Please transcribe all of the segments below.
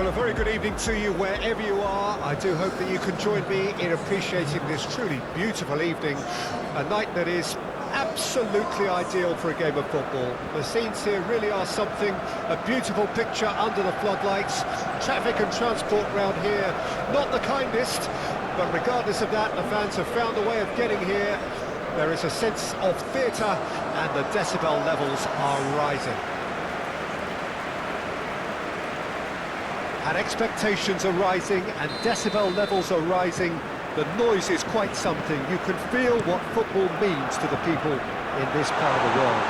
a very good evening to you wherever you are. I do hope that you can join me in appreciating this truly beautiful evening, a night that is absolutely ideal for a game of football. The scenes here really are something, a beautiful picture under the floodlights. Traffic and transport round here, not the kindest, but regardless of that, the fans have found a way of getting here. There is a sense of theatre and the decibel levels are rising. And expectations are rising and decibel levels are rising. The noise is quite something. You can feel what football means to the people in this part of the world.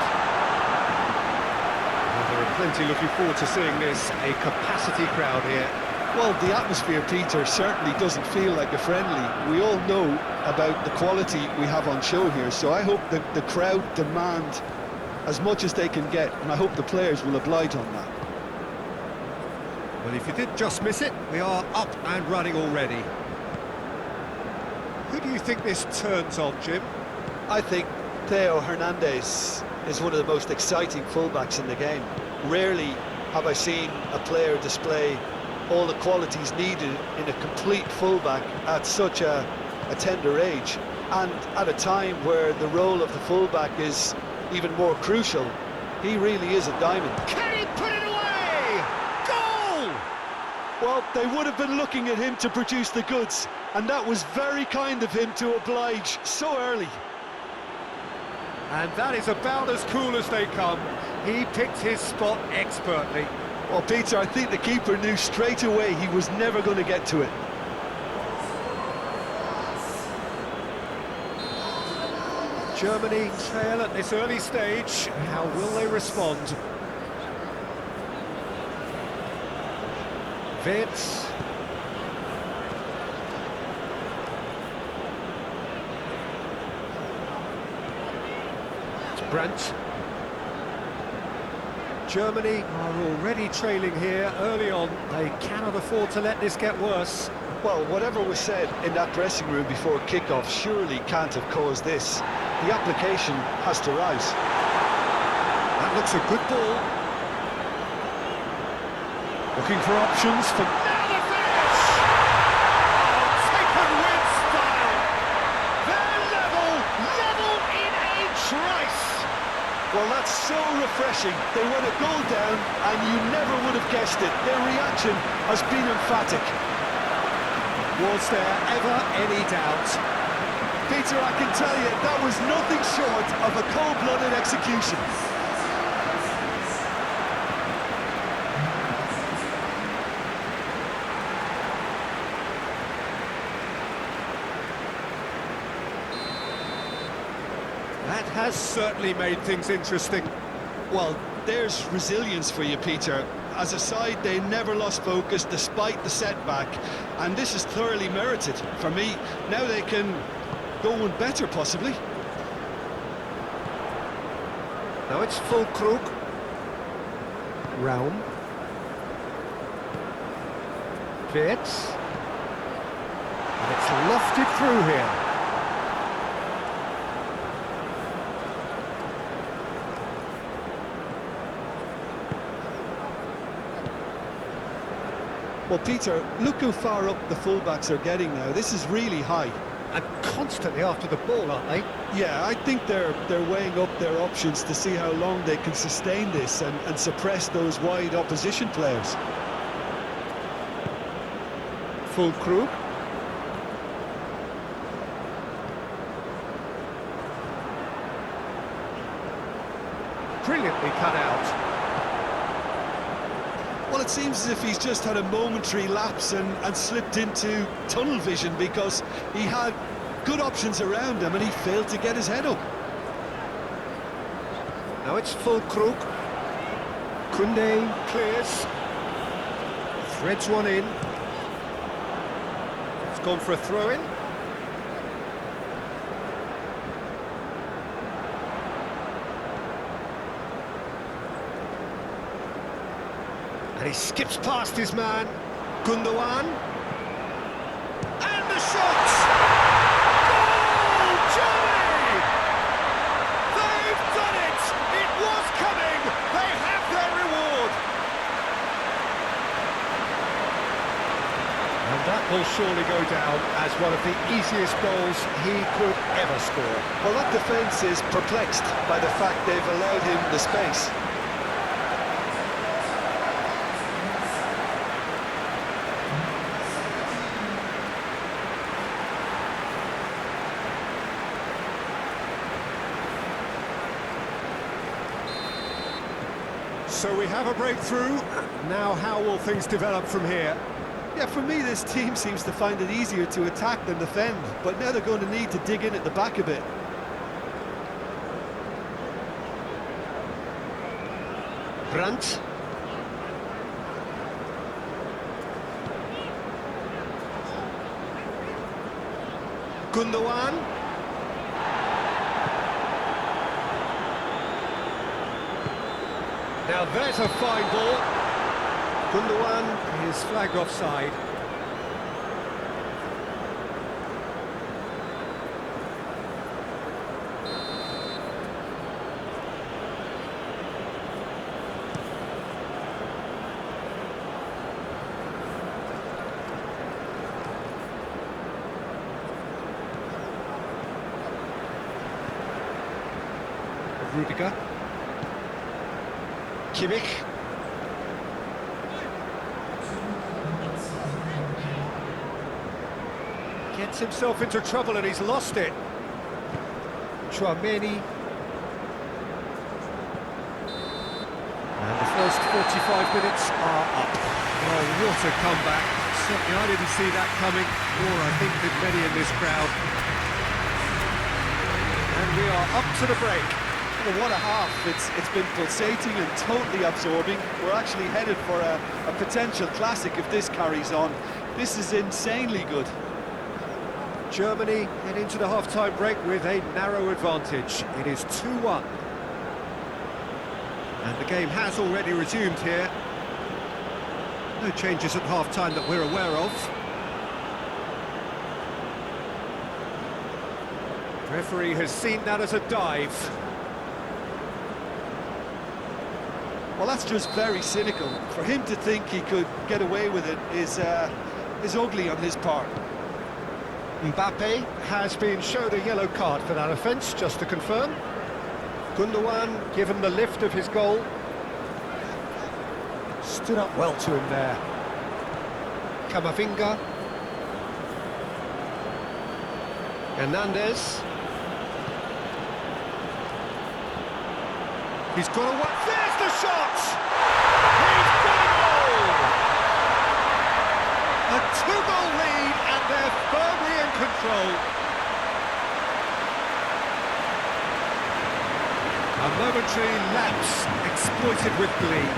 Well, there are plenty looking forward to seeing this, a capacity crowd here. Well, the atmosphere, Peter, certainly doesn't feel like a friendly. We all know about the quality we have on show here, so I hope that the crowd demand as much as they can get, and I hope the players will oblige on that. Well, if you did just miss it, we are up and running already. Who do you think this turns on, Jim? I think Theo Hernandez is one of the most exciting fullbacks in the game. Rarely have I seen a player display all the qualities needed in a complete fullback at such a tender age, and at a time where the role of the fullback is even more crucial. He really is a diamond. Can he put it away? Goal! Well, they would have been looking at him to produce the goods, and that was very kind of him to oblige so early. And that is about as cool as they come. He picked his spot expertly. Well, Peter, I think the keeper knew straight away he was never going to get to it. Germany trail at this early stage. How will they respond? Wirtz. It's Brandt. Germany are already trailing here early on. They cannot afford to let this get worse. Well, whatever was said in that dressing room before kickoff surely can't have caused this. The application has to rise. That looks a good ball. Looking for options for... Now the finish! Oh, taken with style! They're level in a trice! Well, that's so refreshing. They went a goal down and you never would have guessed it. Their reaction has been emphatic. Was there ever any doubt? Peter, I can tell you, that was nothing short of a cold-blooded execution. That has certainly made things interesting. Well, there's resilience for you, Peter. As a side, they never lost focus despite the setback, and this is thoroughly merited for me. Now they can go one better, possibly. Now it's Füllkrug. Raum. Wirtz. And it's lofted through here. Well, Peter, look how far up the fullbacks are getting now. This is really high. And constantly after the ball, aren't they? Yeah, I think they're weighing up their options to see how long they can sustain this and suppress those wide opposition players. Füllkrug. Brilliantly cut out. Well, it seems as if he's just had a momentary lapse and slipped into tunnel vision because he had good options around him and he failed to get his head up. Now it's Füllkrug. Kunde clears. Threads one in. It's gone for a throw-in. And he skips past his man, Gundogan. And the shot! Goal, Germany! They've done it! It was coming! They have their reward! surely go down as one of the easiest goals he could ever score. Well, that defence is perplexed by the fact they've allowed him the space. So we have a breakthrough. Now how will things develop from here? Yeah, for me, this team seems to find it easier to attack than defend, but now they're going to need to dig in at the back a bit. Brandt. Gundogan. Now there's a fine ball. Gundogan is flagged offside. Rudiger. Kimmich. Gets himself into trouble and he's lost it. Chouameni. And the first 45 minutes are up. Oh, what a comeback. Certainly I didn't see that coming, or I think did many in this crowd. And we are up to the break. Well, what a half. It's been pulsating and totally absorbing. We're actually headed for a potential classic if this carries on. This is insanely good. Germany head into the half-time break with a narrow advantage. It is 2-1. And the game has already resumed here. No changes at half-time that we're aware of. Referee has seen that as a dive. Well, that's just very cynical. For him to think he could get away with it is ugly on his part. Mbappe has been shown a yellow card for that offence, just to confirm. Gundogan given the lift of his goal. Stood up well to him there. Camavinga. Hernandez. He's got a... There's the shot! He's got a goal! A two-goal lead, and they're firmly in control. A momentary lapse exploited with glee.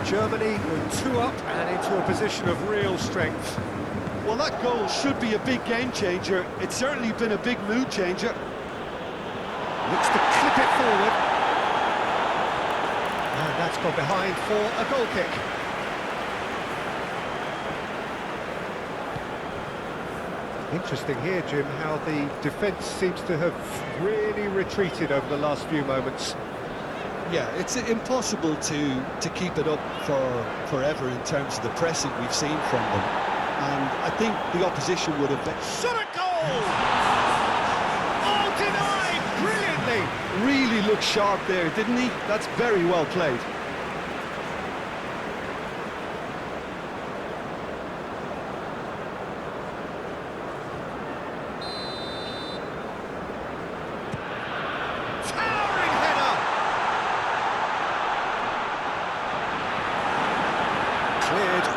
Germany with 2 up and into a position of real strength. Well, that goal should be a big game changer. It's certainly been a big mood changer. Looks to clip it forward. And that's gone behind for a goal kick. Interesting here, Jim, how the defence seems to have really retreated over the last few moments. Yeah, it's impossible to keep it up for forever in terms of the pressing we've seen from them. And I think the opposition would have been... Shot a goal! Oh, denied! Brilliantly! Really looked sharp there, didn't he? That's very well played.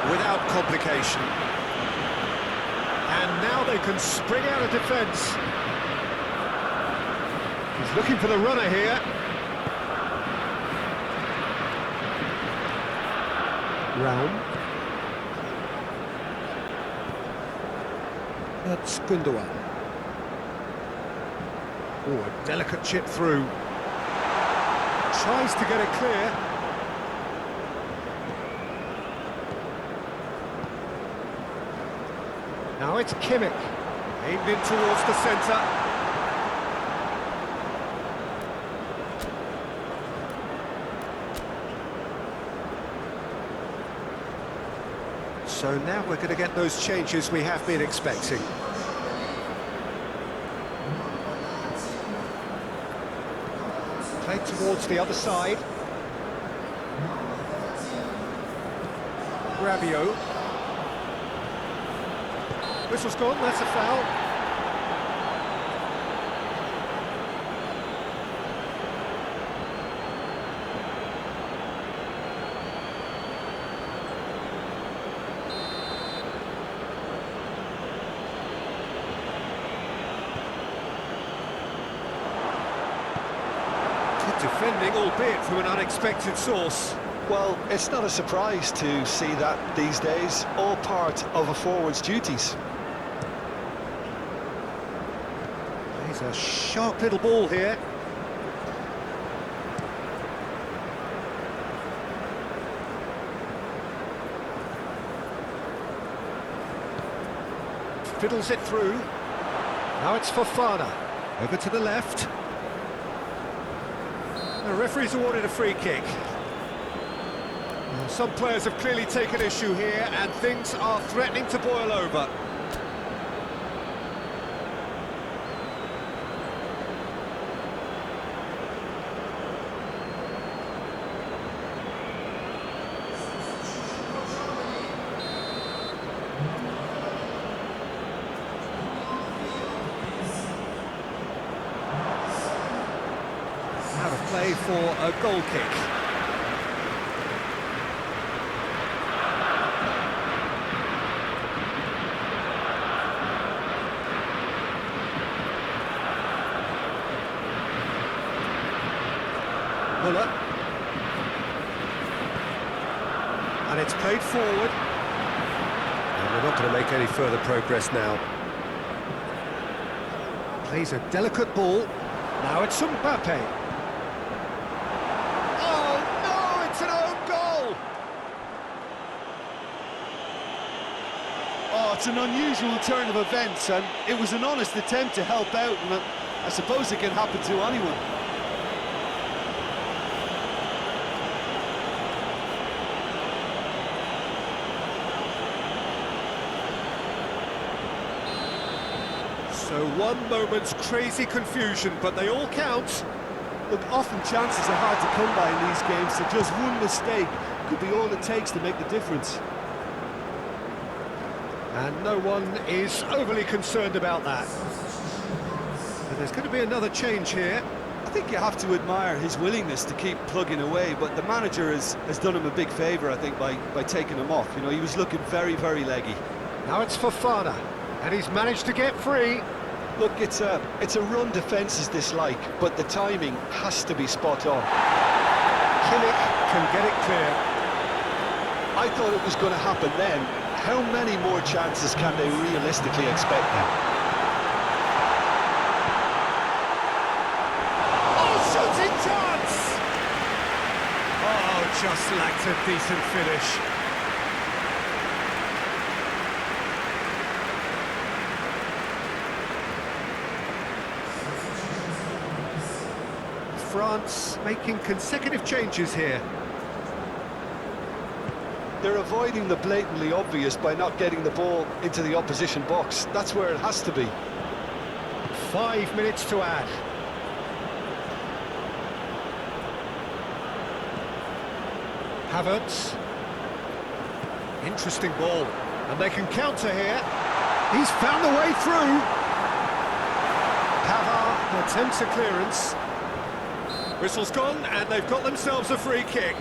Without complication. And now they can spring out of defence. He's looking for the runner here. Raum. That's Gundogan. Oh, a delicate chip through. Tries to get it clear. Now it's Kimmich. Aimed in towards the centre. So now we're going to get those changes we have been expecting. Played towards the other side. Rabiot. Whistle's gone, that's a foul. Defending, albeit from an unexpected source. Well, it's not a surprise to see that these days, all part of a forward's duties. He's a sharp little ball here. Fiddles it through. Now it's Fofana. Over to the left. The referee's awarded a free kick. Some players have clearly taken issue here, and things are threatening to boil over. Out of play for a goal kick. Muller. And it's played forward. And we're not going to make any further progress now. Plays a delicate ball. Now it's Mbappe. Oh no, it's an own goal! Oh, it's an unusual turn of events, and it was an honest attempt to help out, and I suppose it can happen to anyone. So one moment's crazy confusion, but they all count. Look, often chances are hard to come by in these games, so just one mistake could be all it takes to make the difference. And no one is overly concerned about that. And there's going to be another change here. I think you have to admire his willingness to keep plugging away, but the manager has done him a big favour, I think, by taking him off. You know, he was looking very, very leggy. Now it's Fofana, and he's managed to get free. Look, it's a run defence's dislike, but the timing has to be spot on. Kimmich can get it clear. I thought it was going to happen then. How many more chances can they realistically expect now? Oh, shooting chance! Oh, just lacked a decent finish. France making consecutive changes here. They're avoiding the blatantly obvious by not getting the ball into the opposition box. That's where it has to be. 5 minutes to add. Havertz. Interesting ball. And they can counter here. He's found a way through. Pavard attempts a clearance. Whistle's gone, and they've got themselves a free kick.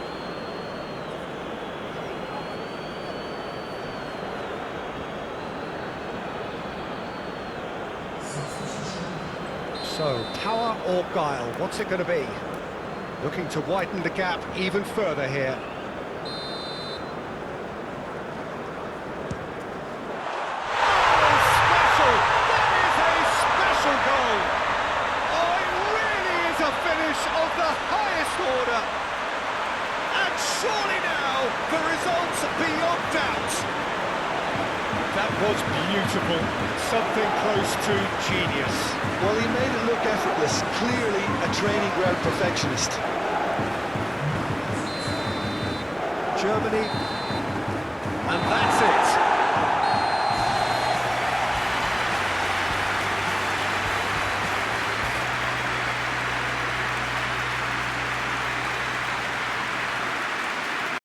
So, power or guile, what's it going to be? Looking to widen the gap even further here. Oh, special! That is a special goal! Oh, finish of the highest order. And surely now, the results beyond doubt. That was beautiful, something close to genius. Well, he made it look effortless, clearly a training ground perfectionist. Germany, and that's it.